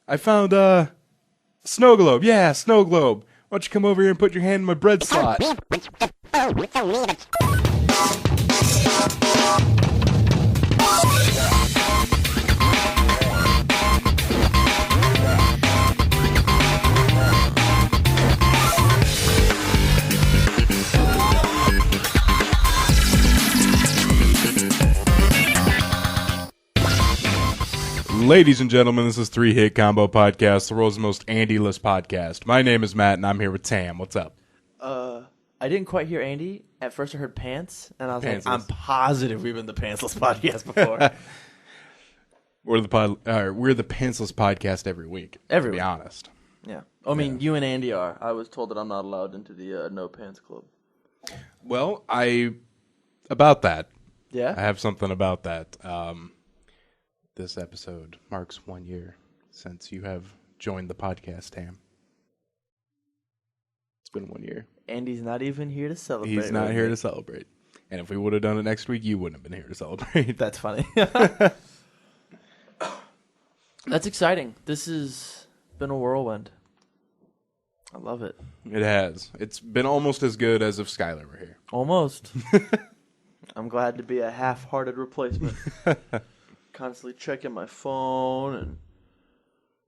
I found a snow globe. Yeah, snow globe. Why don't you come over here and put your hand in my bread slot? Ladies and gentlemen, this is Three Hit Combo Podcast, the world's most Andy-less podcast. My name is Matt, and I'm here with Tam. What's up? I didn't quite hear Andy. At first I heard pants, and I was Pantsless. like, I'm positive we've been the Pantsless podcast before. We're the Pantsless podcast every week, to be honest. Yeah. I mean, you and Andy are. I was told that I'm not allowed into the No Pants Club. Well, about that. Yeah? I have something about that. This episode marks 1 year since you have joined the podcast, Tam. It's been 1 year. Andy's not even here to celebrate. He's not here to celebrate. And if we would have done it next week, you wouldn't have been here to celebrate. That's funny. That's exciting. This has been a whirlwind. I love it. It has. It's been almost as good as if Skylar were here. Almost. I'm glad to be a half-hearted replacement. Constantly checking my phone and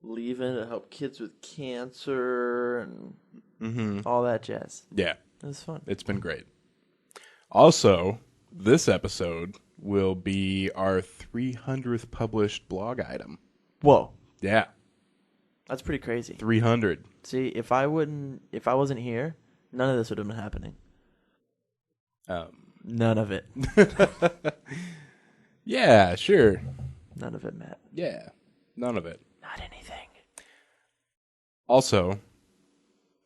leaving to help kids with cancer and all that jazz. Yeah. It was fun. It's been great. Also, this episode will be our 300th published blog item. Whoa. Yeah. That's pretty crazy. 300. See, if I wasn't here, none of this would have been happening. None of it. Yeah, sure. None of it, Matt. Yeah. None of it. Not anything. Also,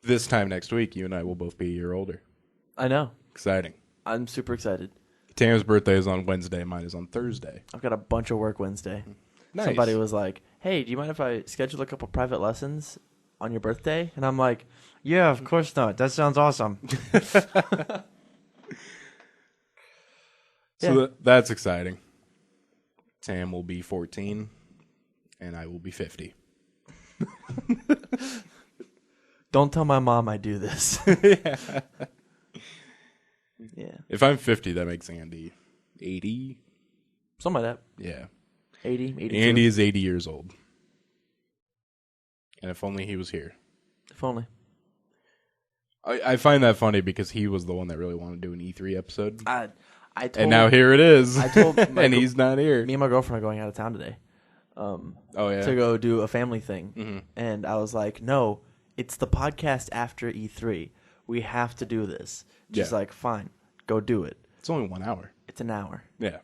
this time next week, you and I will both be a year older. I know. Exciting. I'm super excited. Tam's birthday is on Wednesday. Mine is on Thursday. I've got a bunch of work Wednesday. Nice. Somebody was like, hey, do you mind if I schedule a couple private lessons on your birthday? And I'm like, yeah, of course not. That sounds awesome. So that's exciting. Tam will be 14, and I will be 50. Don't tell my mom I do this. Yeah. If I'm 50, that makes Andy 80. Something like that. Yeah. 80, 82. Andy is 80 years old. And if only he was here. If only. I find that funny because he was the one that really wanted to do an E3 episode. And now here it is. I told and he's not here. Me and my girlfriend are going out of town today. To go do a family thing. Mm-hmm. And I was like, no, it's the podcast after E3. We have to do this. She's like, fine, go do it. It's only 1 hour. It's an hour. Yeah.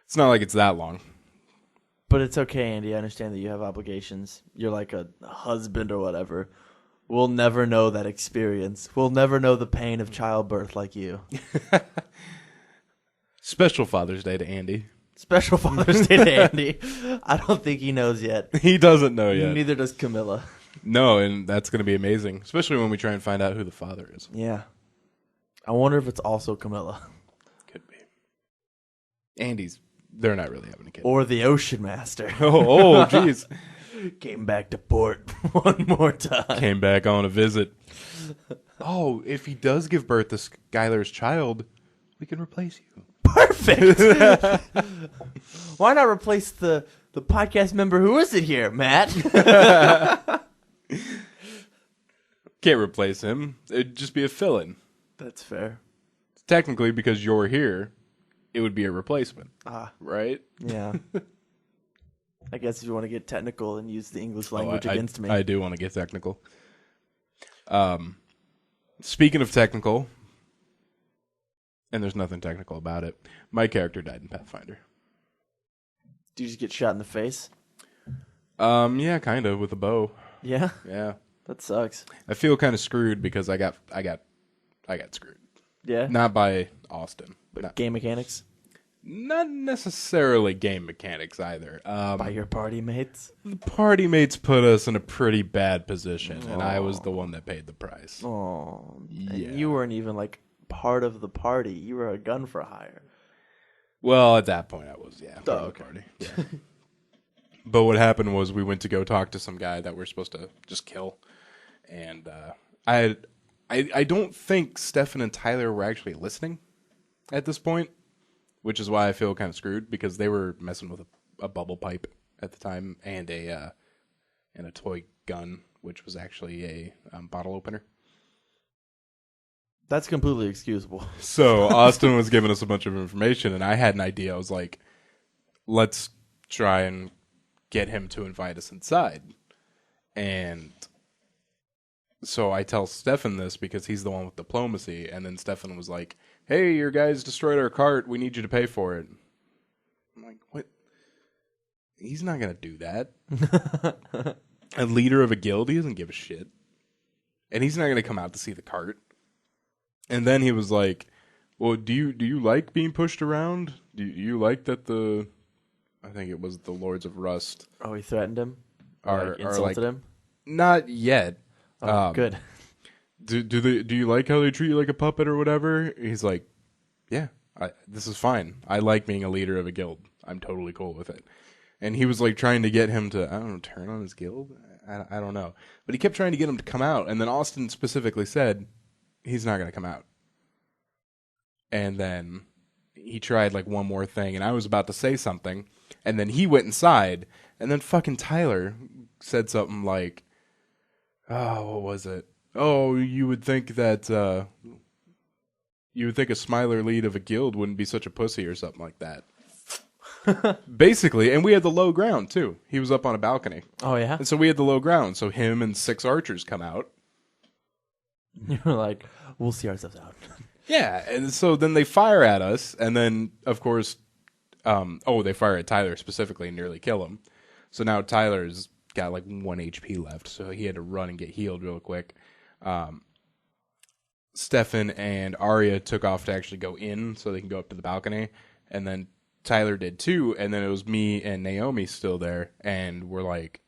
It's not like it's that long. But it's okay, Andy. I understand that you have obligations. You're like a husband or whatever. We'll never know that experience. We'll never know the pain of childbirth like you. Special Father's Day to Andy. Special Father's Day to Andy. I don't think he knows yet. He doesn't know yet. Neither does Camilla. No, and that's going to be amazing, especially when we try and find out who the father is. Yeah. I wonder if it's also Camilla. Could be. They're not really having a kid. Or the Ocean Master. Oh, jeez. Came back to port one more time. Came back on a visit. Oh, if he does give birth to Skylar's child, we can replace you. Perfect. Why not replace the podcast member who isn't here, Matt? Can't replace him. It'd just be a fill-in. That's fair. Technically, because you're here, it would be a replacement. Right? Yeah. I guess if you want to get technical and use the English language against me. I do want to get technical. Speaking of technical, and there's nothing technical about it, my character died in Pathfinder. Did you just get shot in the face? Yeah, kind of, with a bow. Yeah? Yeah. That sucks. I feel kind of screwed because I got screwed. Yeah? Not by Austin. But game mechanics? Not necessarily game mechanics either. By your party mates? The party mates put us in a pretty bad position, and I was the one that paid the price. Oh, yeah. And you weren't even like part of the party. You were a gun for hire. Well, at that point, I was, yeah. Oh, okay. Party. Yeah. But what happened was we went to go talk to some guy that we're supposed to just kill, and I don't think Stefan and Tyler were actually listening at this point, which is why I feel kind of screwed because they were messing with a bubble pipe at the time and a toy gun, which was actually a bottle opener. That's completely excusable. So Austin was giving us a bunch of information, and I had an idea. I was like, let's try and get him to invite us inside. And so I tell Stefan this because he's the one with diplomacy, and then Stefan was like, hey, your guys destroyed our cart. We need you to pay for it. I'm like, what? He's not going to do that. A leader of a guild, he doesn't give a shit. And he's not going to come out to see the cart. And then he was like, well, do you like being pushed around? Do you like that I think it was the Lords of Rust. Oh, he threatened him? Are insulted him? Not yet. Oh, good. Do you like how they treat you like a puppet or whatever? He's like, yeah, this is fine. I like being a leader of a guild. I'm totally cool with it. And he was like trying to get him to, I don't know, turn on his guild? I don't know. But he kept trying to get him to come out. And then Austin specifically said, he's not going to come out. And then he tried like one more thing. And I was about to say something. And then he went inside. And then fucking Tyler said something like, oh, what was it? Oh, you would think that, you would think a Smiler lead of a guild wouldn't be such a pussy or something like that. Basically, and we had the low ground too. He was up on a balcony. Oh, yeah? And so we had the low ground. So him and 6 archers come out. You were like, we'll see ourselves out. Yeah, and so then they fire at us, and then, of course, they fire at Tyler specifically and nearly kill him. So now Tyler's got like 1 HP left, so he had to run and get healed real quick. Stefan and Arya took off to actually go in so they can go up to the balcony, and then Tyler did too, and then it was me and Naomi still there, and we're like,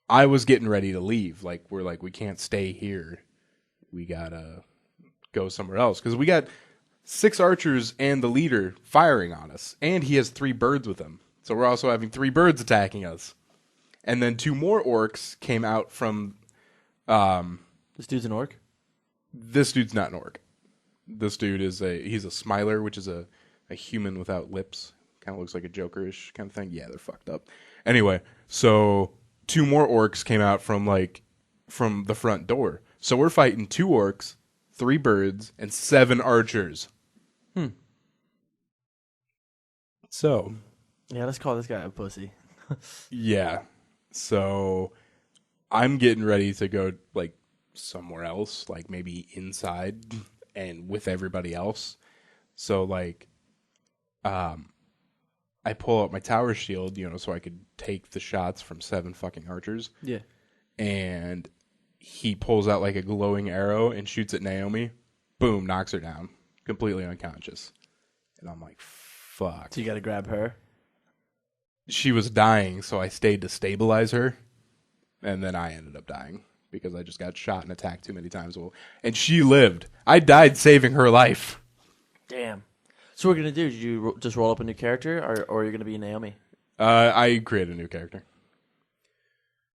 I was getting ready to leave. Like, we're like, we can't stay here. We gotta go somewhere else. Because we got 6 archers and the leader firing on us, and he has 3 birds with him. So we're also having 3 birds attacking us. And then 2 more orcs came out from... This dude's an orc? This dude's not an orc. This dude he's a Smiler, which is a human without lips. Kind of looks like a Joker-ish kind of thing. Yeah, they're fucked up. Anyway, so 2 more orcs came out from the front door. So we're fighting 2 orcs, 3 birds, and 7 archers. So. Yeah, let's call this guy a pussy. Yeah. So I'm getting ready to go like somewhere else, like maybe inside and with everybody else. So like, I pull out my tower shield, so I could take the shots from 7 fucking archers. Yeah. And he pulls out like a glowing arrow and shoots at Naomi. Boom, knocks her down. Completely unconscious. And I'm like, fuck. So you gotta grab her? She was dying, so I stayed to stabilize her. And then I ended up dying because I just got shot and attacked too many times. And she lived. I died saving her life. Damn. So what are you going to do? Did you just roll up a new character, or are you going to be Naomi? I created a new character.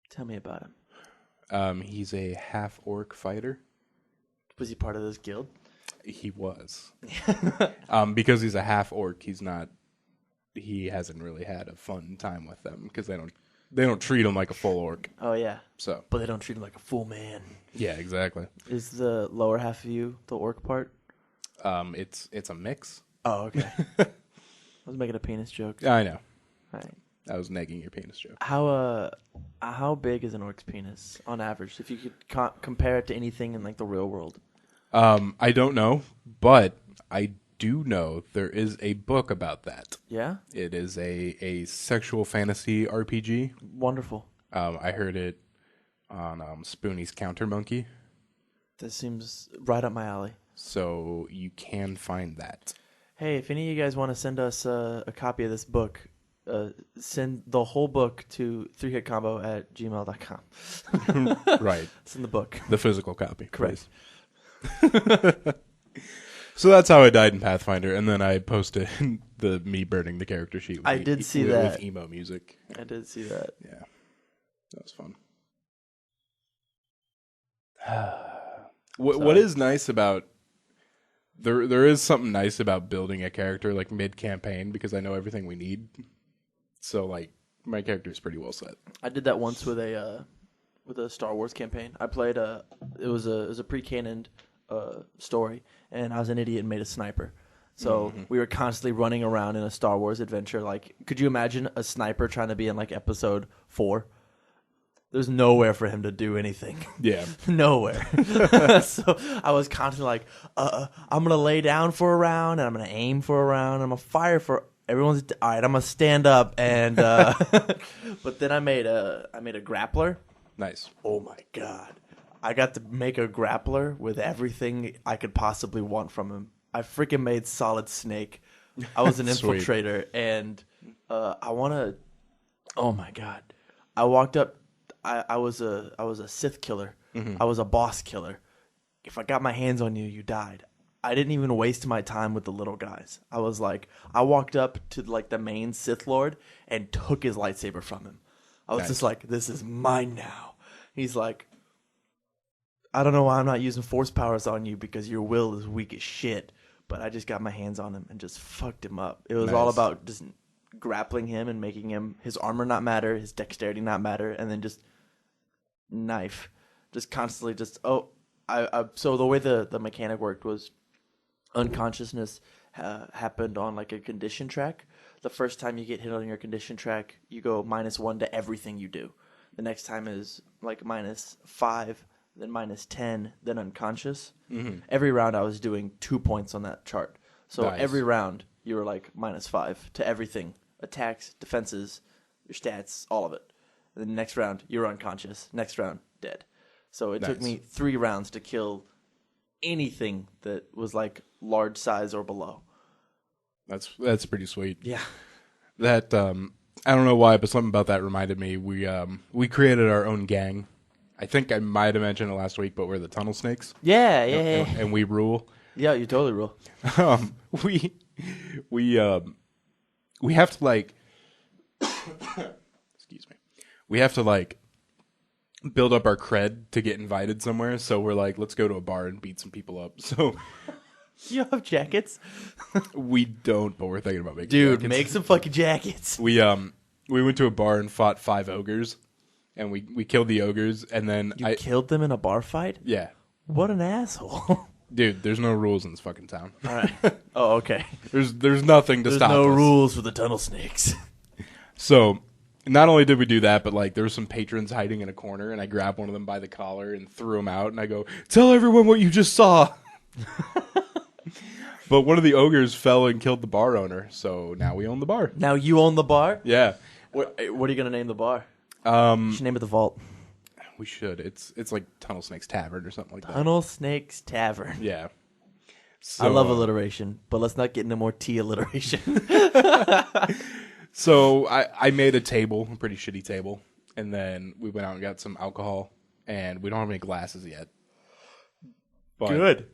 Tell me about him. He's a half-orc fighter. Was he part of this guild? He was. Because he's a half-orc, he hasn't really had a fun time with them because they don't treat him like a full orc. Oh, yeah. So, but they don't treat him like a full man. Yeah, exactly. Is the lower half of you the orc part? It's a mix. Oh, okay. I was making a penis joke. I know. Right. I was negging your penis joke. How big is an orc's penis on average? If you could compare it to anything in like the real world. I don't know, but I do know there is a book about that. Yeah? It is a sexual fantasy RPG. Wonderful. I heard it on Spoonie's Counter Monkey. This seems right up my alley. So you can find that. Hey, if any of you guys want to send us a copy of this book, send the whole book to 3hitcombo@gmail.com. Right. It's in the book. The physical copy. Correct. So that's how I died in Pathfinder, and then I posted the me burning the character sheet. I did see that. With emo music. I did see that. Yeah. That was fun. What is nice about there is something nice about building a character like mid campaign because I know everything we need. So like my character is pretty well set. I did that once with a Star Wars campaign. I played it was a pre-canon story, and I was an idiot and made a sniper. So we were constantly running around in a Star Wars adventure. Like, could you imagine a sniper trying to be in like episode 4? There's nowhere for him to do anything. Yeah. Nowhere. So I was constantly like, I'm going to lay down for a round, and I'm going to aim for a round, and I'm going to fire for everyone's. All right, I'm going to stand up. And but then I made a grappler. Nice. Oh, my God. I got to make a grappler with everything I could possibly want from him. I freaking made Solid Snake. I was an infiltrator, and I want to. Oh, my God. I walked up. I was a Sith killer. I was a boss killer. If I got my hands on you, you died. I didn't even waste my time with the little guys. I was like, I walked up to like the main Sith Lord and took his lightsaber from him. I was just like, this is mine now. He's like, I don't know why I'm not using force powers on you because your will is weak as shit. But I just got my hands on him and just fucked him up. It was all about just grappling him and making him his armor not matter, his dexterity not matter, and then just knife, just constantly just so the way the mechanic worked was unconsciousness happened on like a condition track. The first time you get hit on your condition track, you go -1 to everything you do. The next time is like -5, then -10, then unconscious. Every round I was doing 2 points on that chart, so every round you were like -5 to everything, attacks, defenses, your stats, all of it. And then the next round, you're unconscious. Next round, dead. So it took me 3 rounds to kill anything that was like large size or below. That's pretty sweet. Yeah. That I don't know why, but something about that reminded me. We created our own gang. I think I might have mentioned it last week, but we're the Tunnel Snakes. Yeah. And we rule. Yeah, you totally rule. We have to like excuse me. We have to like build up our cred to get invited somewhere. So we're like, let's go to a bar and beat some people up. So you have jackets? We don't, but we're thinking about making jackets. Make some fucking jackets. We went to a bar and fought 5 ogres, and we killed the ogres, and then I killed them in a bar fight? Yeah. What an asshole. Dude, there's no rules in this fucking town. All right. Oh, okay. There's nothing to stop us. There's no rules for the Tunnel Snakes. So, not only did we do that, but like there were some patrons hiding in a corner, and I grabbed one of them by the collar and threw him out, and I go, "Tell everyone what you just saw." But one of the ogres fell and killed the bar owner, so now we own the bar. Now you own the bar? Yeah. What are you gonna name the bar? You should name it the Vault. We should. It's like Tunnel Snakes Tavern or something like that. Tunnel Snakes Tavern. Yeah. So, I love alliteration, but let's not get into more T alliteration. So I made a table, a pretty shitty table, and then we went out and got some alcohol, and we don't have any glasses yet. But good.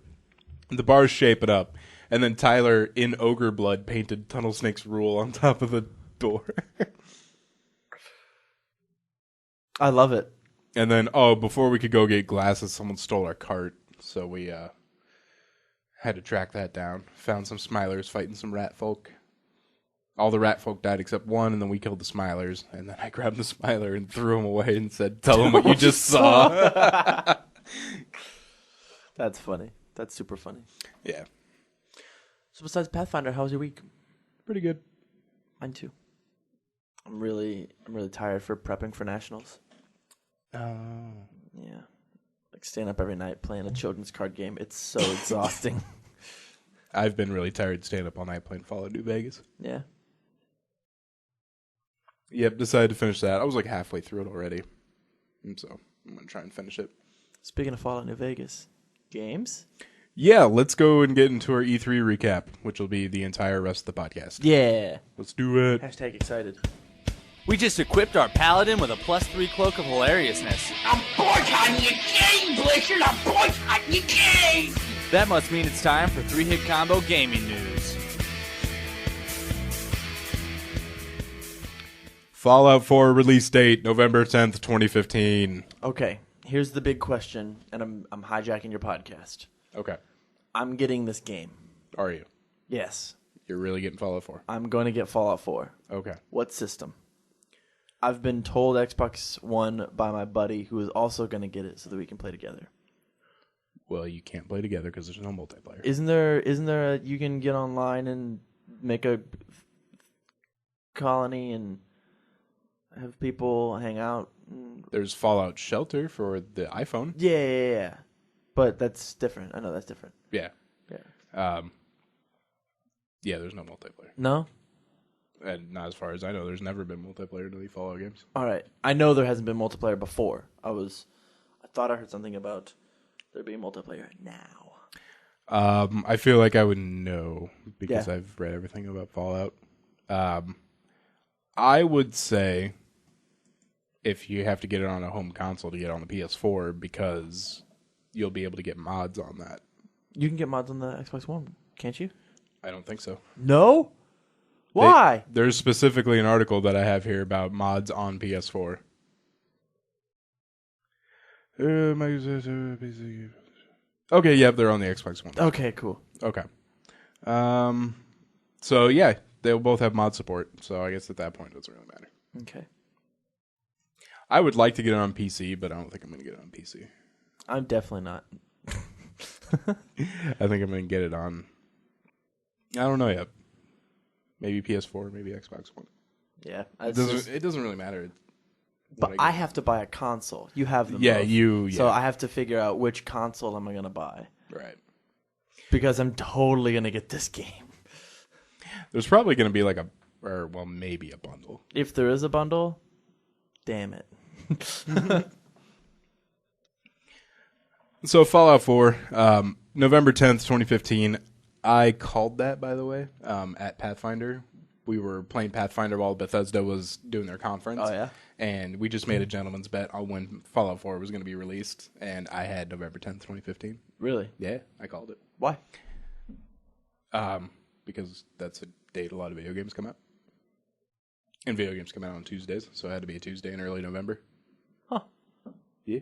The bar's shaping up, and then Tyler, in ogre blood, painted Tunnel Snakes Rule on top of the door. I love it. And then, before we could go get glasses, someone stole our cart, so we had to track that down. Found some Smilers fighting some rat folk. All the rat folk died except one, and then we killed the Smilers. And then I grabbed the Smiler and threw him away and said, "Tell him what you just saw." That's funny. That's super funny. Yeah. So besides Pathfinder, how was your week? Pretty good. Mine too. I'm really tired for prepping for nationals. Oh. Yeah. Like staying up every night playing a children's card game. It's so exhausting. I've been really tired staying up all night playing Fallout New Vegas. Yeah. Yep, decided to finish that. I was like halfway through it already. And so I'm going to try and finish it. Speaking of Fallout New Vegas, games? Yeah, let's go and get into our E3 recap, which will be the entire rest of the podcast. Yeah. Let's do it. Hashtag excited. We just equipped our paladin with a +3 cloak of hilariousness. I'm boycotting your game, Blizzard! I'm boycotting your game! That must mean it's time for 3-Hit Combo Gaming News. Fallout 4 release date, November 10th, 2015. Okay, here's the big question, and I'm hijacking your podcast. Okay. I'm getting this game. Are you? Yes. You're really getting Fallout 4? I'm going to get Fallout 4. Okay. What system? I've been told Xbox One by my buddy who is also going to get it so that we can play together. Well, you can't play together because there's no multiplayer. Isn't there you can get online and make a colony and have people hang out? There's Fallout Shelter for the iPhone. Yeah. But that's different. I know that's different. Yeah. Yeah. Yeah, there's no multiplayer. No? And not as far as I know, there's never been multiplayer to the Fallout games. All right. I know there hasn't been multiplayer before. I thought I heard something about there being multiplayer now. I feel like I would know because Yeah. I've read everything about Fallout. I would say if you have to get it on a home console to get it on the PS4 because you'll be able to get mods on that. You can get mods on the Xbox One, can't you? I don't think so. No? Why? There's specifically an article that I have here about mods on PS4. Okay, yep, they're on the Xbox One. Okay, cool. Okay. So yeah, they'll both have mod support. So I guess at that point it doesn't really matter. Okay. I would like to get it on PC, but I don't think I'm going to get it on PC. I'm definitely not. I think I'm going to get it on. I don't know yet. Maybe PS4, maybe Xbox One. Yeah. It doesn't really matter. But I have to buy a console. You have them. Yeah, both. you. So Yeah. I have to figure out which console am I going to buy. Right. Because I'm totally going to get this game. There's probably going to be like maybe a bundle. If there is a bundle, damn it. So Fallout 4, November 10th, 2015. I called that, by the way, at Pathfinder. We were playing Pathfinder while Bethesda was doing their conference. Oh, yeah? And we just made a gentleman's bet on when Fallout 4 was going to be released. And I had November 10th, 2015. Really? Yeah, I called it. Why? Because that's a date a lot of video games come out. And video games come out on Tuesdays, so it had to be a Tuesday in early November. Huh. Yeah.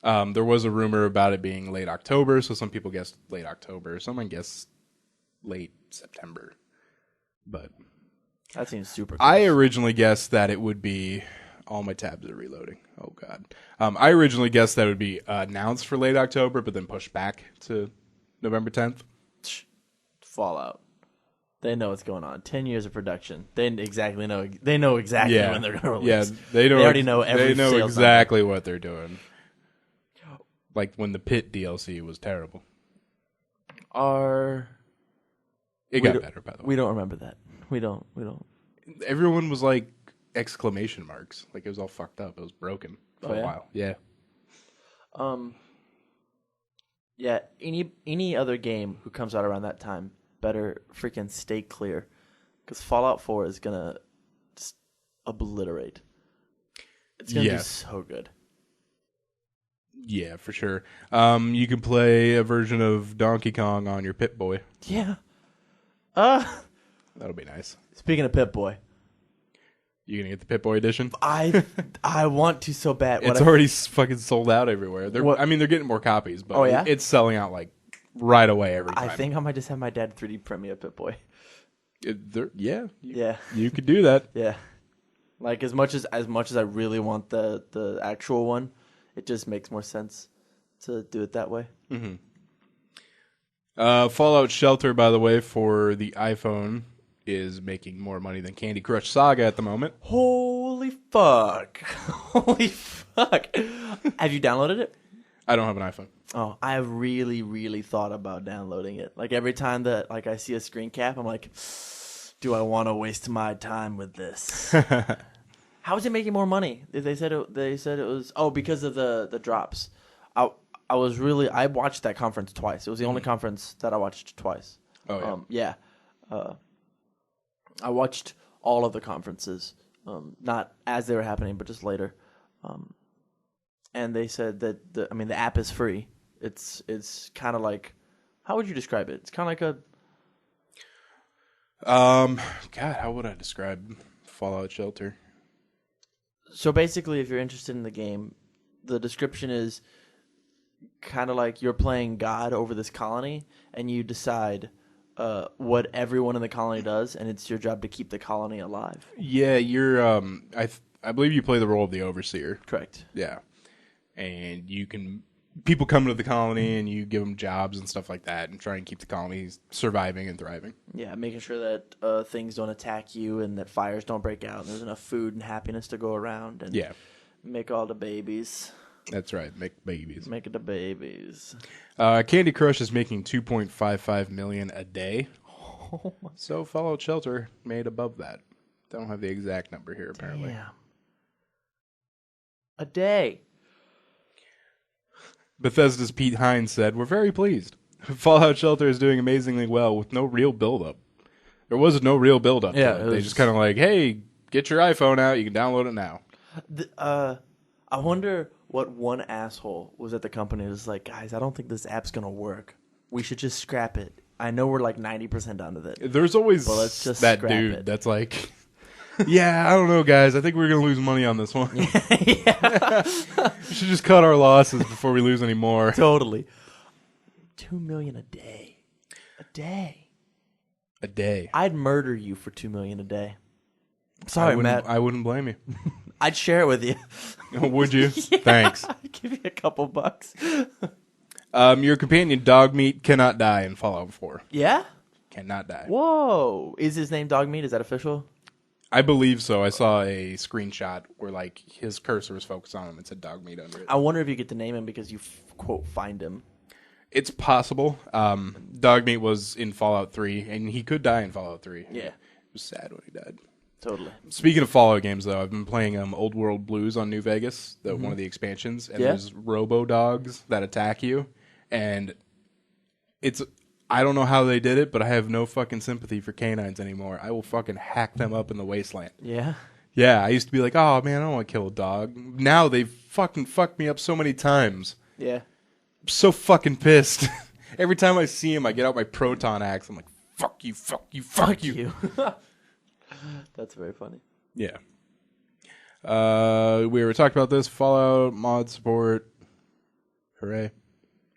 There was a rumor about it being late October, so some people guessed late October. Someone guessed late September. But That seems super cool. I originally guessed that it would be... All my tabs are reloading. Oh, God. I originally guessed that it would be announced for late October, but then pushed back to November 10th. Fallout. They know what's going on. 10 years of production. They exactly know. They know exactly when they're going to release. Yeah, they know. They already know every. They know sales exactly what they're doing. Like when the Pit DLC was terrible. It got better, by the way. We don't remember that. We don't. Everyone was like exclamation marks. Like it was all fucked up. It was broken for a while. Yeah. Yeah. Any other game who comes out around that time better freaking stay clear, because Fallout 4 is gonna just obliterate. It's gonna be so good. Yeah, for sure. You can play a version of Donkey Kong on your Pip-Boy. Yeah. That'll be nice. Speaking of Pip-Boy, You gonna get the Pip-Boy edition? I want to so bad. It's already fucking sold out everywhere. They're getting more copies, but it's selling out like right away every time. I think I might just have my dad 3D print me a Pip-Boy. Yeah. Yeah. You could do that. Yeah. Like as much as I really want the actual one, it just makes more sense to do it that way. Mm-hmm. Fallout Shelter, by the way, for the iPhone is making more money than Candy Crush Saga at the moment. Holy fuck. Holy fuck. Have you downloaded it? I don't have an iPhone. Oh, I really, really thought about downloading it. Like every time that I see a screen cap, I'm like, do I want to waste my time with this? How is it making more money? They said it was because of the drops. I watched that conference twice. It was the only conference that I watched twice. Oh yeah. I watched all of the conferences, not as they were happening, but just later. And they said that the app is free. It's kind of like, how would you describe it? It's kind of like a God, how would I describe Fallout Shelter? So basically, if you're interested in the game, the description is kind of like you're playing God over this colony, and you decide what everyone in the colony does, and it's your job to keep the colony alive. Yeah, you're. I believe you play the role of the overseer. Correct. Yeah, and you can. People come to the colony, and you give them jobs and stuff like that, and try and keep the colony surviving and thriving. Yeah, making sure that things don't attack you, and that fires don't break out, and there's enough food and happiness to go around, and make all the babies. That's right. Make babies. Make the babies. Candy Crush is making $2.55 million a day. So Fallout Shelter made above that. Don't have the exact number here, apparently. Damn. A day. Bethesda's Pete Hines said, "We're very pleased. Fallout Shelter is doing amazingly well with no real build-up. There was no real build-up. Yeah, to it. They just kind of like, hey, get your iPhone out. You can download it now." I wonder what one asshole was at the company and was like, guys, I don't think this app's going to work. We should just scrap it. I know we're like 90% done with it. There's always let's just that scrap dude it. that's like, yeah, I don't know, guys. I think we're going to lose money on this one. We should just cut our losses before we lose any more. Totally. $2 million a day. A day. A day. I'd murder you for $2 million a day. Sorry, Matt. I wouldn't blame you. I'd share it with you. Would you? Thanks. I'd give you a couple bucks. Your companion Dogmeat cannot die in Fallout 4. Yeah? Cannot die. Whoa. Is his name Dogmeat? Is that official? I believe so. I saw a screenshot where like his cursor was focused on him and said Dogmeat under it. I wonder if you get to name him because you, quote, find him. It's possible. Dogmeat was in Fallout 3, and he could die in Fallout 3. Yeah. It was sad when he died. Totally. Speaking of Fallout games, though, I've been playing Old World Blues on New Vegas, one of the expansions, and there's robo-dogs that attack you, and I don't know how they did it, but I have no fucking sympathy for canines anymore. I will fucking hack them up in the wasteland. Yeah? Yeah, I used to be like, oh, man, I don't want to kill a dog. Now they've fucking fucked me up so many times. Yeah. I'm so fucking pissed. Every time I see him, I get out my proton axe. I'm like, fuck you, fuck you, fuck you. That's very funny. Yeah. We were talking about this. Fallout mod support. Hooray.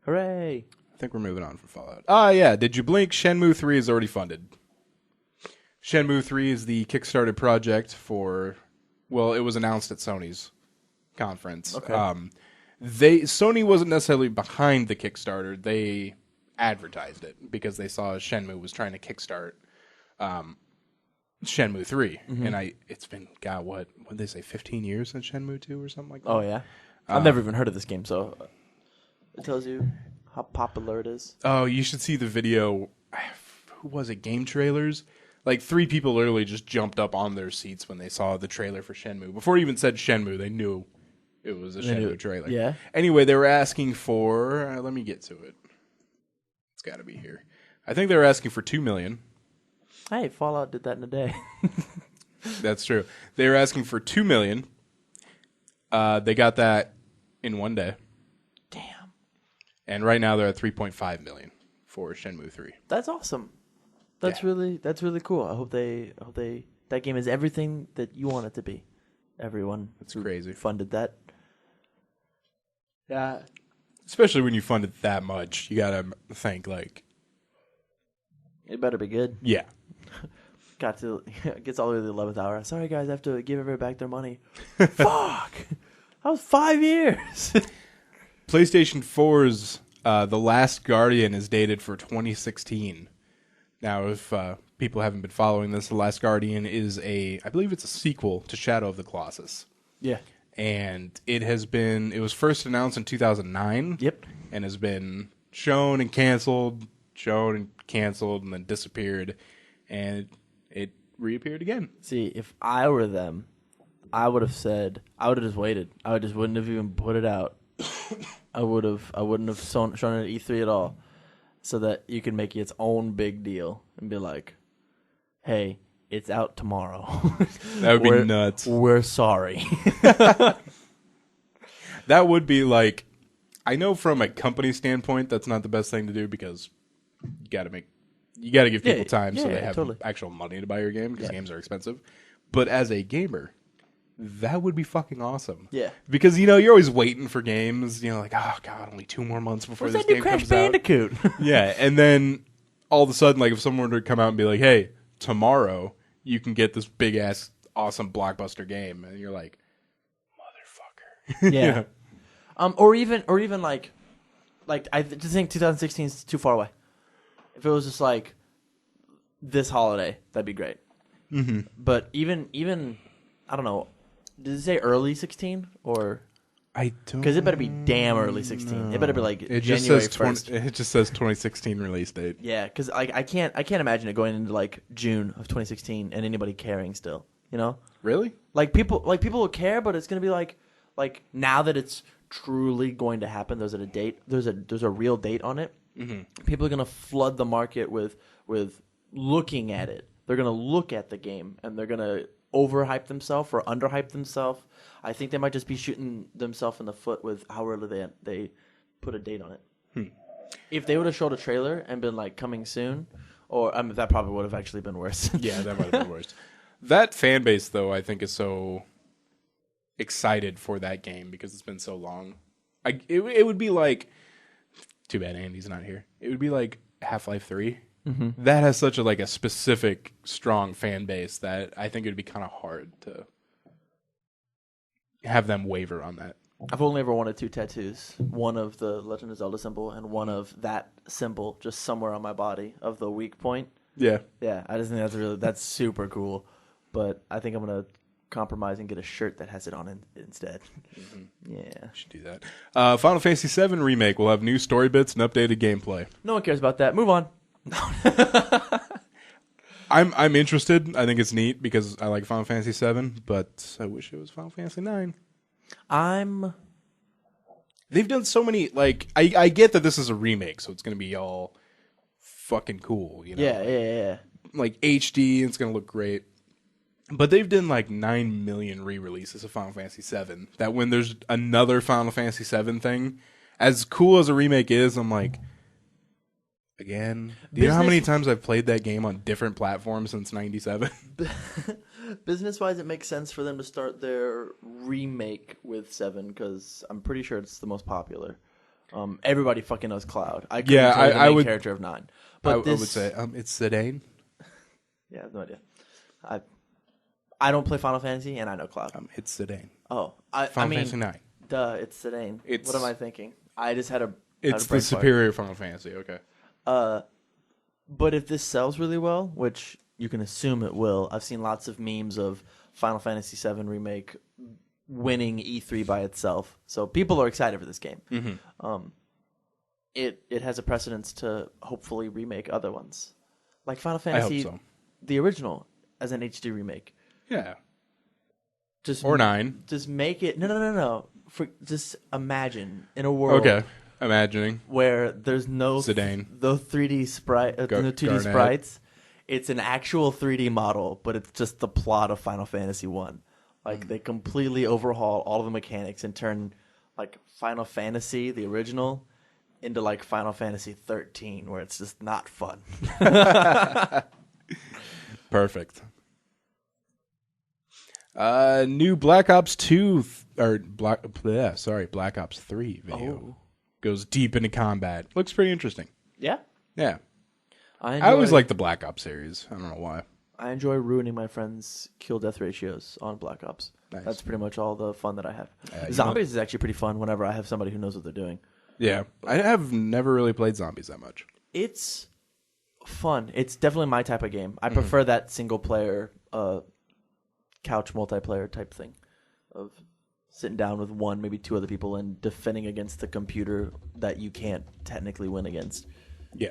Hooray. I think we're moving on from Fallout. Yeah. Did you blink? Shenmue 3 is already funded. Shenmue 3 is the Kickstarter project for, well, it was announced at Sony's conference. Okay. Sony wasn't necessarily behind the Kickstarter. They advertised it because they saw Shenmue was trying to kickstart Shenmue 3. And it's been, God, what did they say, 15 years since Shenmue 2 or something like that? Oh, yeah? I've never even heard of this game, so it tells you how popular it is. Oh, you should see the video. Who was it? Game Trailers? Like 3 people literally just jumped up on their seats when they saw the trailer for Shenmue. Before it even said Shenmue, they knew it was a Shenmue trailer. Yeah. Anyway, they were asking for, let me get to it. It's got to be here. I think they were asking for $2 million. Hey, Fallout did that in a day. That's true. They were asking for $2 million. They got that in one day. Damn. And right now they're at $3.5 million for Shenmue 3. That's awesome. That's really cool. I hope that game is everything that you want it to be. Everyone That's crazy. funded that. Yeah. Especially when you fund it that much, you gotta think like, It better be good. yeah. Gets all the way to the 11th hour. Sorry, guys, I have to give everybody back their money. Fuck! That was 5 years. PlayStation 4's The Last Guardian is dated for 2016. Now, if people haven't been following this, The Last Guardian is I believe it's a sequel to Shadow of the Colossus. Yeah. And it was first announced in 2009. Yep. And has been shown and canceled, and then disappeared. And it reappeared again. See, if I were them, I would have just waited. I wouldn't have even put it out. I wouldn't have shown it at E3 at all, so that you can make its own big deal and be like, "Hey, it's out tomorrow." That would be nuts. We're sorry. That would be like, I know from a company standpoint, that's not the best thing to do because you got to give people time so they have totally. actual money to buy your game because games are expensive. But as a gamer, that would be fucking awesome. Yeah. Because, you're always waiting for games. Like, oh, God, only 2 more months before Where's this that new game Crash comes out. Bandicoot? Yeah, and then all of a sudden, like, if someone were to come out and be like, hey, tomorrow you can get this big-ass, awesome blockbuster game. And you're like, motherfucker. Yeah. Or even like I just think 2016 is too far away. If it was just like this holiday, that'd be great. Mm-hmm. But even I don't know. Did it say early 16 or? I don't. Because it better be damn early 16. It better be like It just January says 1st. It just says 2016 release date. Yeah, because I can't imagine it going into like June of 2016 and anybody caring still. Really? Like people will care, but it's gonna be like now that it's truly going to happen. There's a date. There's a real date on it. Mm-hmm. People are gonna flood the market with looking at it. They're gonna look at the game and they're gonna overhype themselves or underhype themselves. I think they might just be shooting themselves in the foot with how early they put a date on it. If they would have showed a trailer and been like coming soon, or that probably would have actually been worse. Yeah, that might have been worse. That fan base, though, I think is so excited for that game because it's been so long. It would be like, too bad Andy's not here. It would be like Half-Life 3. Mm-hmm. That has such a specific, strong fan base that I think it would be kind of hard to have them waver on that. I've only ever wanted 2 tattoos. One of the Legend of Zelda symbol and one of that symbol just somewhere on my body of the weak point. Yeah. Yeah, I just think that's super cool. But I think I'm going to compromise and get a shirt that has it on instead. Mm-hmm. Yeah. Should do that. Final Fantasy VII Remake will have new story bits and updated gameplay. No one cares about that. Move on. I'm interested. I think it's neat because I like Final Fantasy VII, but I wish it was Final Fantasy IX. They've done so many, I get that this is a remake, so it's going to be all fucking cool, Yeah. Like HD, it's going to look great. But they've done 9 million re-releases of Final Fantasy VII, that when there's another Final Fantasy VII thing, as cool as a remake is, I'm like, again? Do you know how many times I've played that game on different platforms since 97? Business-wise, it makes sense for them to start their remake with 7 because I'm pretty sure it's the most popular. Everybody fucking knows Cloud. I couldn't tell you the main character of 9. But I would say it's Zidane. Yeah, I have no idea. I don't play Final Fantasy, and I know Cloud. It's Zidane. Oh, Final Fantasy 9. Duh, it's Zidane. What am I thinking? I just had a. It's the superior Final Fantasy. Okay. But if this sells really well, which you can assume it will, I've seen lots of memes of Final Fantasy VII Remake winning E3 by itself. So people are excited for this game. Mm-hmm. It has a precedence to hopefully remake other ones. Like Final Fantasy, the original, as an HD remake. Yeah. Or 9. Just make it... No. Just imagine in a world... Okay. Imagining. Where there's no... Zidane. The 3D sprite... no 2D sprites. It's an actual 3D model, but it's just the plot of Final Fantasy 1. They completely overhaul all of the mechanics and turn, Final Fantasy, the original, into, Final Fantasy 13, where it's just not fun. Perfect. New Black Ops 2 Black Ops 3 video goes deep into combat. Looks pretty interesting. Yeah. Yeah. I always like the Black Ops series. I don't know why. I enjoy ruining my friends' kill-death ratios on Black Ops. Nice. That's pretty much all the fun that I have. Zombies is actually pretty fun whenever I have somebody who knows what they're doing. Yeah. I have never really played zombies that much. It's fun. It's definitely my type of game. I prefer that single-player couch multiplayer type thing of sitting down with one, maybe 2 other people and defending against the computer that you can't technically win against. Yeah.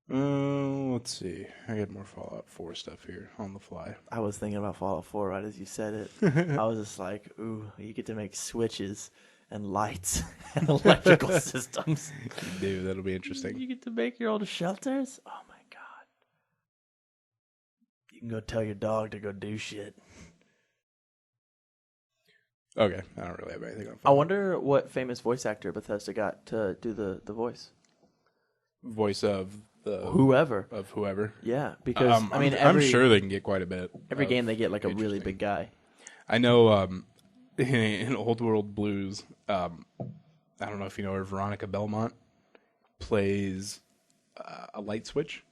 Let's see. I got more Fallout 4 stuff here on the fly. I was thinking about Fallout 4 right as you said it. I was just like, ooh, you get to make switches and lights and electrical systems. Dude, that'll be interesting. You get to make your own shelters? Oh my god. You can go tell your dog to go do shit. Okay, I don't really have anything on Fallout. I wonder what famous voice actor Bethesda got to do the voice. voice of whoever. Yeah, because I'm sure they can get quite a bit. Every game they get like a really big guy. I know in Old World Blues, I don't know if you know her, Veronica Belmont plays a light switch.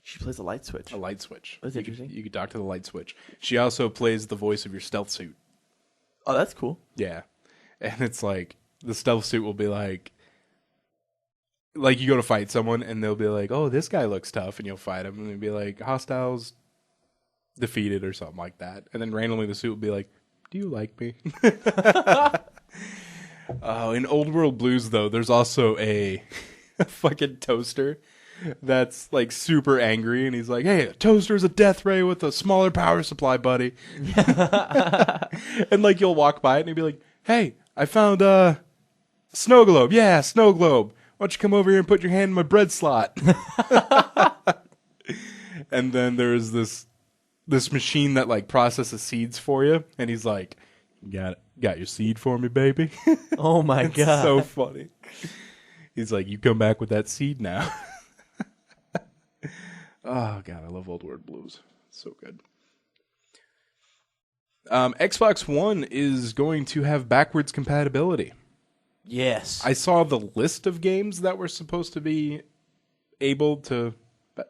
She plays a light switch. A light switch. That's interesting. You could talk to the light switch. She also plays the voice of your stealth suit. Oh, that's cool. Yeah. And it's like, the stealth suit will be like you go to fight someone and they'll be like, oh, this guy looks tough, and you'll fight him, and they'll be like, hostiles defeated or something like that. And then randomly the suit will be like, do you like me? In Old World Blues, though, there's also a fucking toaster that's like super angry, and he's like, hey, a toaster's a death ray with a smaller power supply, buddy. And like you'll walk by it and he'll be like, hey, I found a snow globe. Yeah, snow globe. Why don't you come over here and put your hand in my bread slot? And then there's this machine that like processes seeds for you, and he's like, got your seed for me, baby? Oh my god. So funny. He's like, you come back with that seed now. Oh god, I love Old World Blues. It's so good. Xbox One is going to have backwards compatibility. Yes. I saw the list of games that were supposed to be able to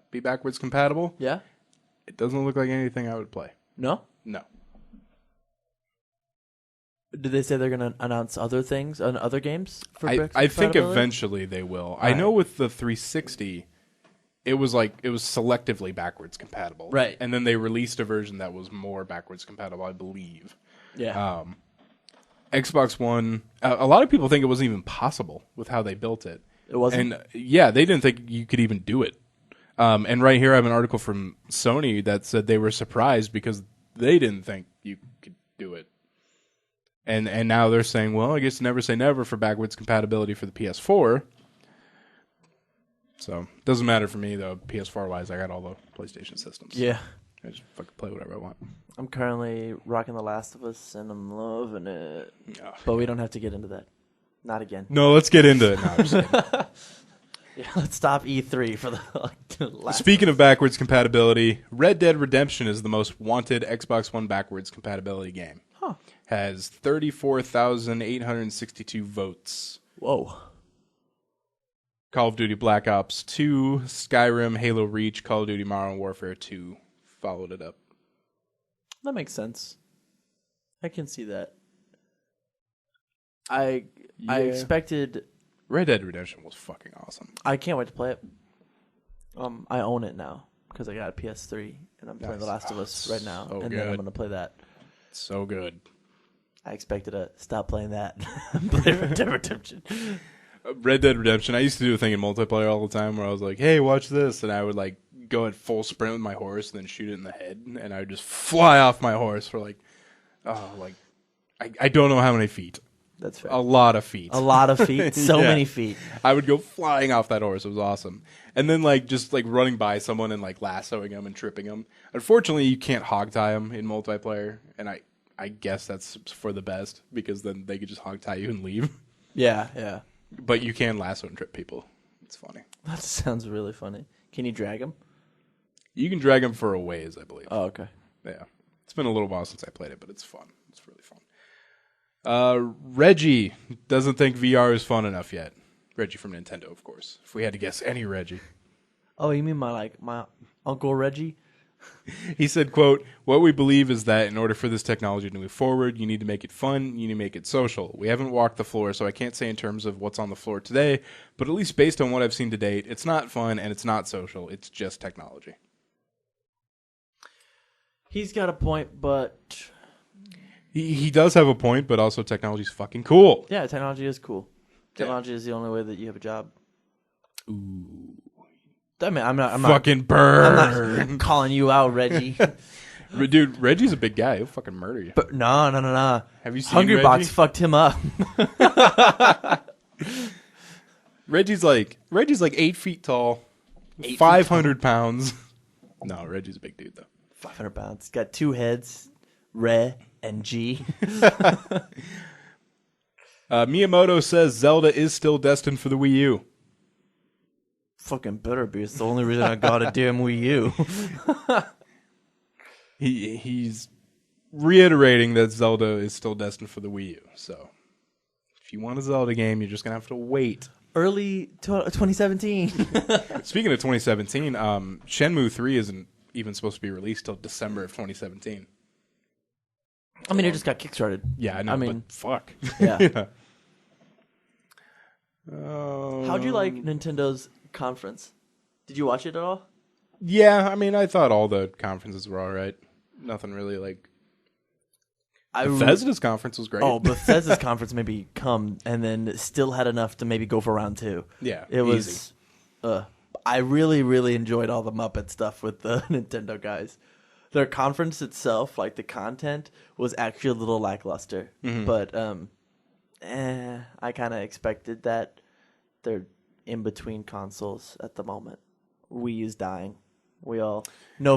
be backwards compatible. Yeah? It doesn't look like anything I would play. No? No. Did they say they're going to announce other things on other games for I backwards think compatibility? eventually they will. I Right. know with the 360, it was selectively backwards compatible. Right. And then they released a version that was more backwards compatible, I believe. Yeah. Xbox One, a lot of people think it wasn't even possible with how they built it. It wasn't? And yeah, they didn't think you could even do it. And right here I have an article from Sony that said they were surprised because they didn't think you could do it. And now they're saying, well, I guess never say never for backwards compatibility for the PS4. So, it doesn't matter for me, though. PS4-wise, I got all the PlayStation systems. Yeah. I just fucking play whatever I want. I'm currently rocking The Last of Us, and I'm loving it. Oh, But we don't have to get into that. Not again. no, let's get into it. No, I'm just kidding. Yeah, let's stop E3 for the last. Speaking of backwards compatibility, Red Dead Redemption is the most wanted Xbox One backwards compatibility game. Huh. Has 34,862 votes. Whoa. Call of Duty Black Ops 2, Skyrim, Halo Reach, Call of Duty Modern Warfare 2 followed it up. That makes sense. I can see that. I expected. Red Dead Redemption was fucking awesome. I can't wait to play it. I own it now because I got a PS3 and I'm playing The Last of Us right now, so and then I'm good. going to play that. So good. I expected to stop playing that. Play Red Dead Redemption. Red Dead Redemption, I used to do a thing in multiplayer all the time where I was like, hey, watch this. And I would like go at full sprint with my horse and then shoot it in the head. And I would just fly off my horse for I don't know how many feet. That's fair. A lot of feet. A lot of feet. So Yeah. many feet. I would go flying off that horse. It was awesome. And then just running by someone and lassoing them and tripping them. Unfortunately, you can't hog tie them in multiplayer. And I guess that's for the best because then they could just hog tie you and leave. Yeah, yeah. But you can lasso and trip people. It's funny. That sounds really funny. Can you drag them? You can drag them for a ways, I believe. Oh, okay. Yeah. It's been a little while since I played it, but it's fun. It's really fun. Reggie doesn't think VR is fun enough yet. Reggie from Nintendo, of course. If we had to guess any Reggie. Oh, you mean my Uncle Reggie? He said, quote, what we believe is that in order for this technology to move forward, you need to make it fun, you need to make it social. We haven't walked the floor, so I can't say in terms of what's on the floor today, but at least based on what I've seen to date, it's not fun and it's not social. It's just technology. He's got a point, but He does have a point, but also technology's fucking cool. yeah, technology is cool. Technology is the only way that you have a job. Ooh. I mean, I'm not Fucking burn. I'm not calling you out, Reggie. Dude, Reggie's a big guy. He'll fucking murder you. But no. Have you seen Hungry Box Reggie? fucked him up. Reggie's like 8 feet tall, 500 pounds. No, Reggie's a big dude though. 500 pounds. He's got two heads, Re and G. Miyamoto says Zelda is still destined for the Wii U. Fucking better be. It's the only reason I got a damn Wii U. He's reiterating that Zelda is still destined for the Wii U. So if you want a Zelda game, you're just gonna have to wait. Early 2017. Speaking of 2017, Shenmue 3 isn't even supposed to be released till December of 2017. I mean, it just got kickstarted. Yeah, I know, but fuck. Yeah. Yeah. How'd you like Nintendo's conference? Did you watch it at all? Yeah, I mean, I thought all the conferences were all right. Nothing really like. Bethesda's conference was great. Oh, Bethesda's conference maybe come and then still had enough to maybe go for round 2. Yeah, it was. I really, really enjoyed all the Muppet stuff with the Nintendo guys. Their conference itself, like the content, was actually a little lackluster. Mm-hmm. But I kind of expected that. They're in between consoles at the moment. Wii U's dying. No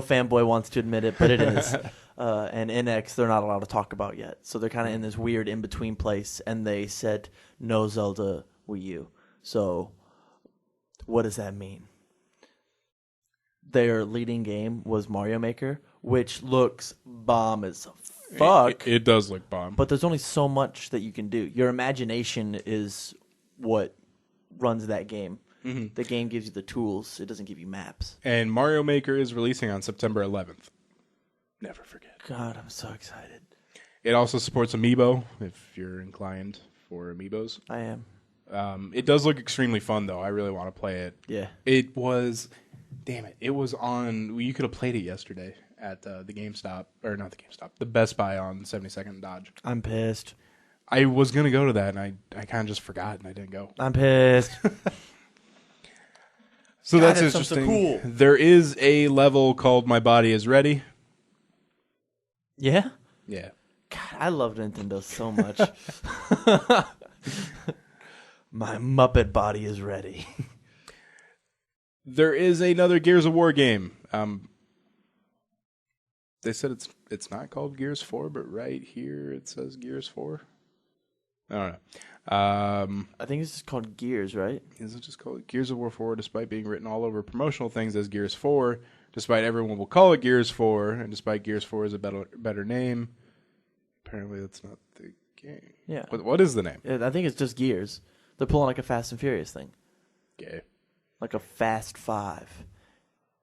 fanboy wants to admit it, but it is. And NX, they're not allowed to talk about yet. So they're kind of in this weird in-between place, and they said no Zelda Wii U. So what does that mean? Their leading game was Mario Maker, which looks bomb as fuck. It does look bomb. But there's only so much that you can do. Your imagination is what runs that game. Mm-hmm. The game gives you the tools. It doesn't give you maps. And Mario Maker is releasing on September 11th. Never forget. God, I'm so excited. It also supports Amiibo, if you're inclined for Amiibos. I am. It does look extremely fun, though. I really want to play it. Yeah. It was... Damn it. It was on... You could have played it yesterday at the GameStop. Or not the GameStop. The Best Buy on 72nd and Dodge. I'm pissed. I was going to go to that, and I kind of just forgot, and I didn't go. I'm pissed. So that's interesting. So cool. There is a level called My Body Is Ready. Yeah? Yeah. God, I love Nintendo so much. My Muppet body is ready. There is another Gears of War game. They said it's not called Gears 4, but right here it says Gears 4. I don't know. I think it's just called Gears, right? Is it just called Gears of War 4, despite being written all over promotional things as Gears 4, despite everyone will call it Gears 4, and despite Gears 4 is a better name. Apparently that's not the game. Yeah. What is the name? I think it's just Gears. They're pulling like a Fast and Furious thing. Okay. Like a Fast 5.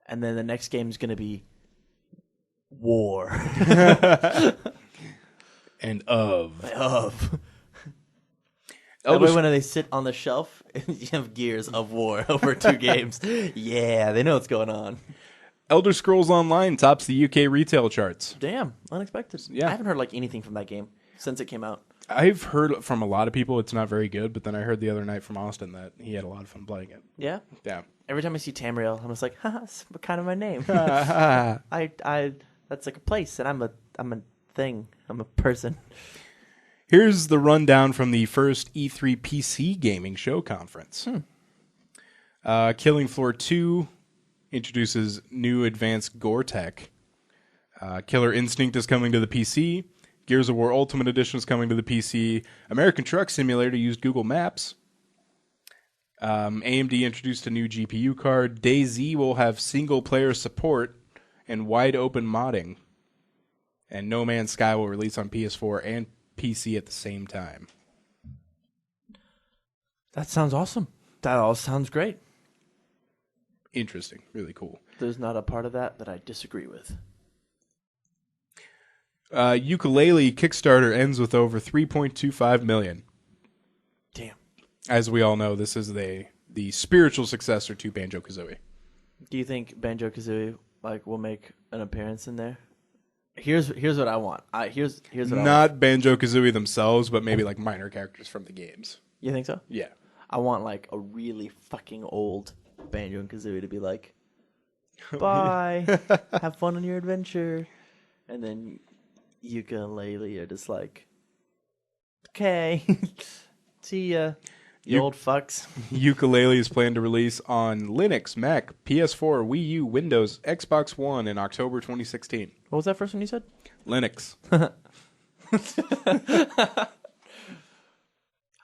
And then the next game is going to be War. And of. That way when they sit on the shelf, you have Gears of War over 2 games. Yeah, they know what's going on. Elder Scrolls Online tops the UK retail charts. Damn, unexpected. Yeah. I haven't heard like anything from that game since it came out. I've heard from a lot of people it's not very good, but then I heard the other night from Austin that he had a lot of fun playing it. Yeah? Yeah. Every time I see Tamriel, I'm just like, haha, that's kind of my name. That's like a place, and I'm a thing. I'm a person. Here's the rundown from the first E3 PC gaming show conference. Killing Floor 2 introduces new advanced gore tech. Killer Instinct is coming to the PC. Gears of War Ultimate Edition is coming to the PC. American Truck Simulator used Google Maps. AMD introduced a new GPU card. DayZ will have single-player support and wide-open modding. And No Man's Sky will release on PS4 and PC at the same time. That sounds awesome. That all sounds great. Interesting. Really cool. There's not a part of that I disagree with. Ukulele Kickstarter ends with over 3.25 million. Damn. As we all know, this is the spiritual successor to Banjo-Kazooie. Do you think Banjo-Kazooie will make an appearance in there? Here's what I want. Here's what I want. Not Banjo-Kazooie themselves, but maybe like minor characters from the games. You think so? Yeah. I want like a really fucking old Banjo and Kazooie to be like, bye, have fun on your adventure, and then Ukulele are just like, okay, see ya, you old fucks. Ukulele is planned to release on Linux, Mac, PS4, Wii U, Windows, Xbox One in October 2016. What was that first one you said? Linux.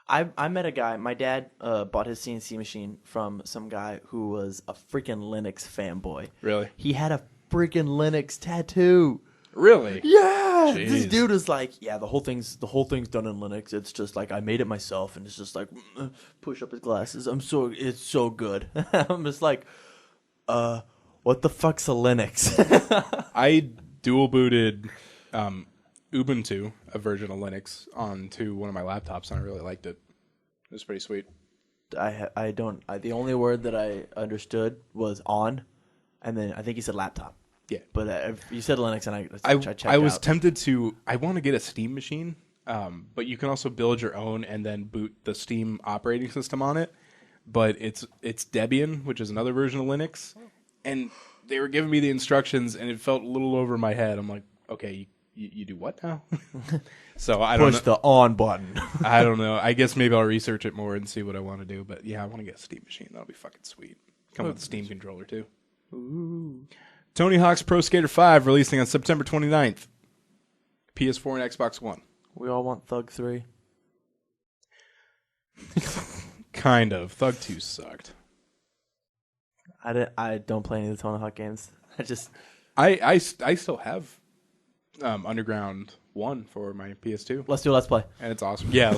I met a guy. My dad bought his CNC machine from some guy who was a freaking Linux fanboy. Really? He had a freaking Linux tattoo. Really? Yeah, this Jeez. dude is like, the whole thing's done in Linux. It's just like I made it myself, and it's just like push up his glasses. It's so good. I'm just like, what the fuck's a Linux? I dual booted Ubuntu, a version of Linux, onto one of my laptops, and I really liked it. It was pretty sweet. The only word that I understood was on, and then I think he said laptop. Yeah, But if you said Linux, and I checked I was out. tempted to. I want to get a Steam machine, but you can also build your own and then boot the Steam operating system on it. But it's Debian, which is another version of Linux, and they were giving me the instructions, and it felt a little over my head. I'm like, okay, you do what now? So I don't Push know. the on button. I don't know. I guess maybe I'll research it more and see what I want to do. But yeah, I want to get a Steam machine. That'll be fucking sweet. Come with a Steam controller too. Ooh. Tony Hawk's Pro Skater 5 releasing on September 29th. PS4 and Xbox One. We all want Thug 3. Kind of. Thug 2 sucked. I don't play any of the Tony Hawk games. I still have Underground 1 for my PS2. Let's do a Let's Play. And it's awesome. Yeah,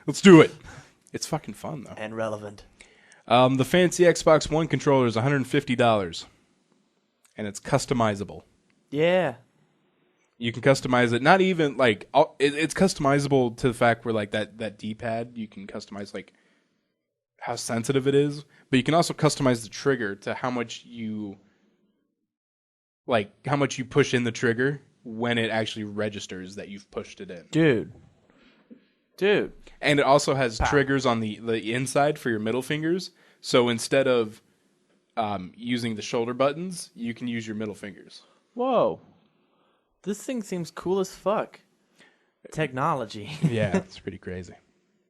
let's do it. It's fucking fun, though. And relevant. The fancy Xbox One controller is $150. And it's customizable. Yeah. You can customize it. Not even, like, it's customizable to the fact where, like, that D-pad, you can customize, like, how sensitive it is. But you can also customize the trigger to how much you push in the trigger when it actually registers that you've pushed it in. Dude. And it also has triggers on the inside for your middle fingers. So instead of using the shoulder buttons, you can use your middle fingers. Whoa. This thing seems cool as fuck. Technology. Yeah, it's pretty crazy.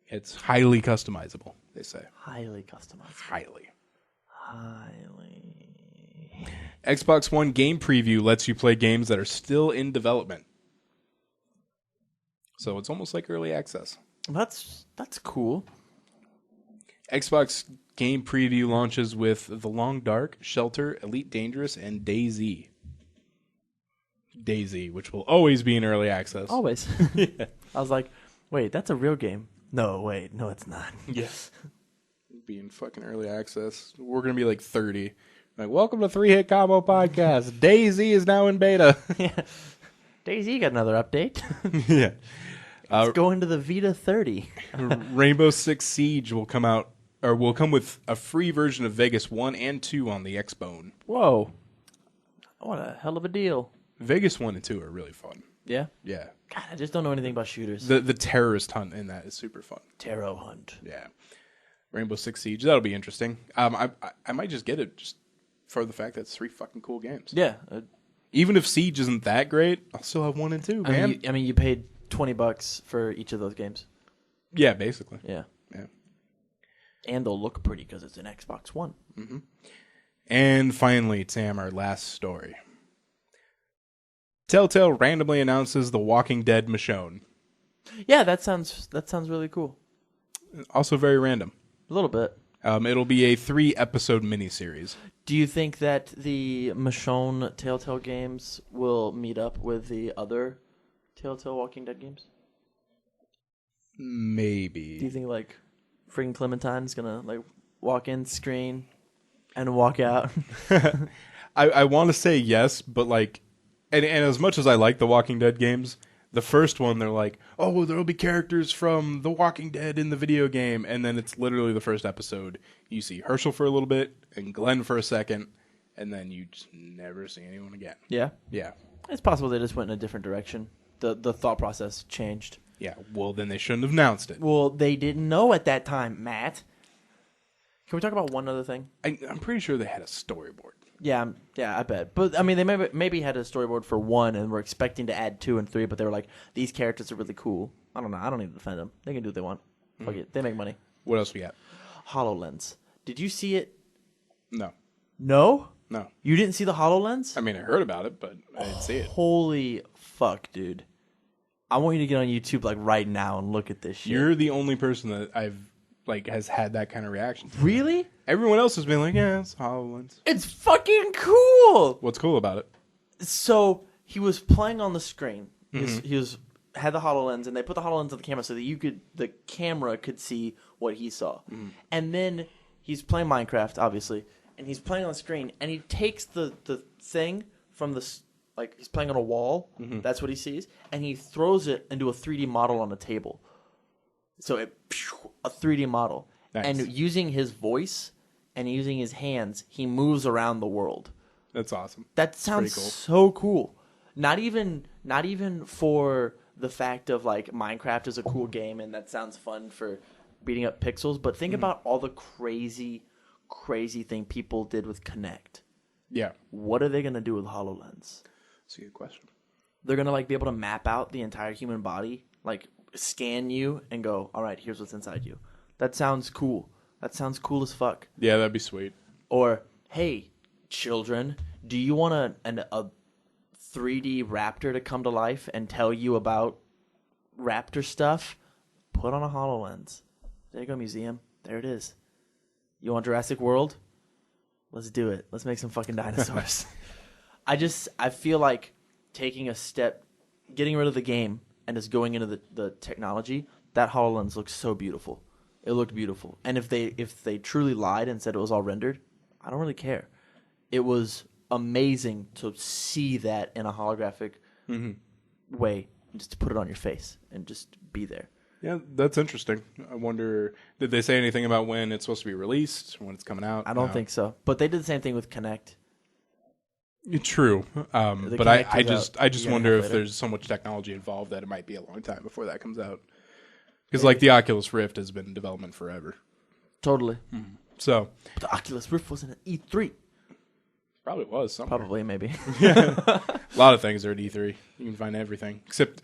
It's highly customizable, they say. Highly customized. Highly. Highly. Xbox One Game Preview lets you play games that are still in development. So it's almost like early access. That's cool. Xbox Game Preview launches with The Long Dark, Shelter, Elite Dangerous, and DayZ. DayZ, which will always be in early access. Always. Yeah. I was like, wait, that's a real game. No, it's not. Yes. Be in fucking early access. We're going to be like 30. Like, welcome to 3 Hit Combo Podcast. DayZ is now in beta. Yeah. DayZ got another update. Yeah. Let's go into the Vita 30. Rainbow Six Siege will come out, or will come with a free version of Vegas 1 and 2 on the Xbone. Whoa. What a hell of a deal. Vegas 1 and 2 are really fun. Yeah? Yeah. God, I just don't know anything about shooters. The terrorist hunt in that is super fun. Tarot hunt. Yeah. Rainbow Six Siege, that'll be interesting. I might just get it just for the fact that it's 3 fucking cool games. Yeah. Even if Siege isn't that great, I'll still have 1 and 2, man. I mean, you paid $20 for each of those games. Yeah, basically. Yeah. Yeah. And they'll look pretty because it's an Xbox One. Mm-hmm. And finally, Tam, our last story. Telltale randomly announces The Walking Dead Michonne. Yeah, that sounds really cool. Also very random. A little bit. It'll be a 3-episode miniseries. Do you think that the Michonne Telltale games will meet up with the other Telltale Walking Dead games? Maybe. Do you think like freaking Clementine's gonna like walk in screen and walk out? I want to say yes, but like, and as much as I like the Walking Dead games, the first one they're like, oh, there'll be characters from The Walking Dead in the video game, and then it's literally the first episode. You see Herschel for a little bit and Glenn for a second, and then you just never see anyone again. Yeah, Yeah. it's possible they just went in a different direction. The thought process changed. Yeah, well, then they shouldn't have announced it. Well, they didn't know at that time, Matt. Can we talk about one other thing? I'm pretty sure they had a storyboard. Yeah, I bet. But I mean, they maybe had a storyboard for 1 and were expecting to add 2 and 3, but they were like, these characters are really cool. I don't know. I don't need to defend them. They can do what they want. Fuck it. They make money. What else we got? HoloLens. Did you see it? No. No? No. You didn't see the HoloLens? I mean, I heard about it, but I didn't see it. Holy fuck, dude. I want you to get on YouTube like right now and look at this shit. You're the only person that I've like has had that kind of reaction. Really? Everyone else has been like, yeah, it's HoloLens. It's fucking cool. What's cool about it? So he was playing on the screen. He had the HoloLens, and they put the HoloLens on the camera so that the camera could see what he saw. And then he's playing Minecraft, obviously, and he's playing on the screen, and he takes the thing from like he's playing on a wall. That's what he sees, and he throws it into a 3D model on a table. So a 3D model, Nice. and using his voice and using his hands, he moves around the world. That's awesome. That sounds pretty cool. so cool. Not even for the fact of like Minecraft is a cool game and that sounds fun for beating up pixels, but think about all the crazy thing people did with Kinect. Yeah. What are they gonna do with HoloLens? That's a good question. They're gonna like be able to map out the entire human body, like scan you and go, all right, here's what's inside you. That sounds cool. That sounds cool as fuck. Yeah, that'd be sweet. Or, hey, children, do you want a 3D raptor to come to life and tell you about raptor stuff? Put on a HoloLens. There you go, museum. There it is. You want Jurassic World? Let's do it. Let's make some fucking dinosaurs. I feel like taking a step, getting rid of the game and just going into the technology, that HoloLens looks so beautiful. It looked beautiful. And if they truly lied and said it was all rendered, I don't really care. It was amazing to see that in a holographic way, just to put it on your face and just be there. Yeah, that's interesting. I wonder, did they say anything about when it's supposed to be released, when it's coming out? I don't think so. But they did the same thing with Kinect. True. But Kinect I was just out a year wonder and a half if later. there's so much technology involved that it might be a long time before that comes out. Because like the Oculus Rift has been in development forever. Totally. So But the Oculus Rift wasn't at E3. probably was somewhere. Probably, maybe. A lot of things are at E3. You can find everything except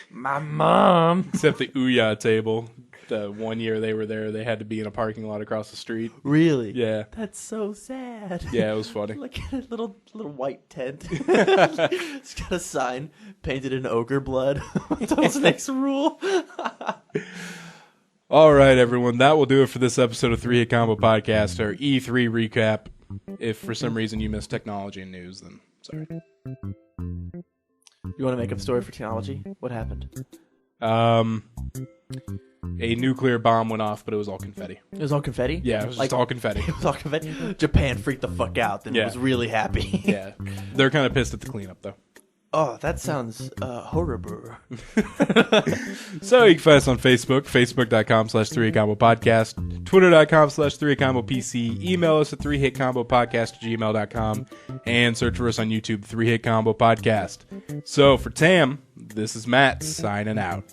My mom. the Ouya table. The one year they were there, they had to be in a parking lot across the street. Really? Yeah. That's so sad. Yeah, it was funny. Look at a little white tent. It's got a sign painted in ogre blood. Those next rule. All right, everyone. That will do it for this episode of 3 Hit Combo Podcast, our E3 recap. If for some reason you missed technology and news, then sorry. You want to make up a story for technology? What happened? A nuclear bomb went off, but it was all confetti. It was all confetti? Yeah, it was just all confetti. It was all confetti? Japan freaked the fuck out, then Yeah. was really happy. Yeah. They're kind of pissed at the cleanup, though. Oh, that sounds horrible. So you can find us on Facebook, facebook.com/3hitcombo podcast, twitter.com/3hitcombo PC, email us at 3hitcombopodcast@gmail.com, and search for us on YouTube, 3 Hit Combo Podcast. So for Tam, this is Matt signing out.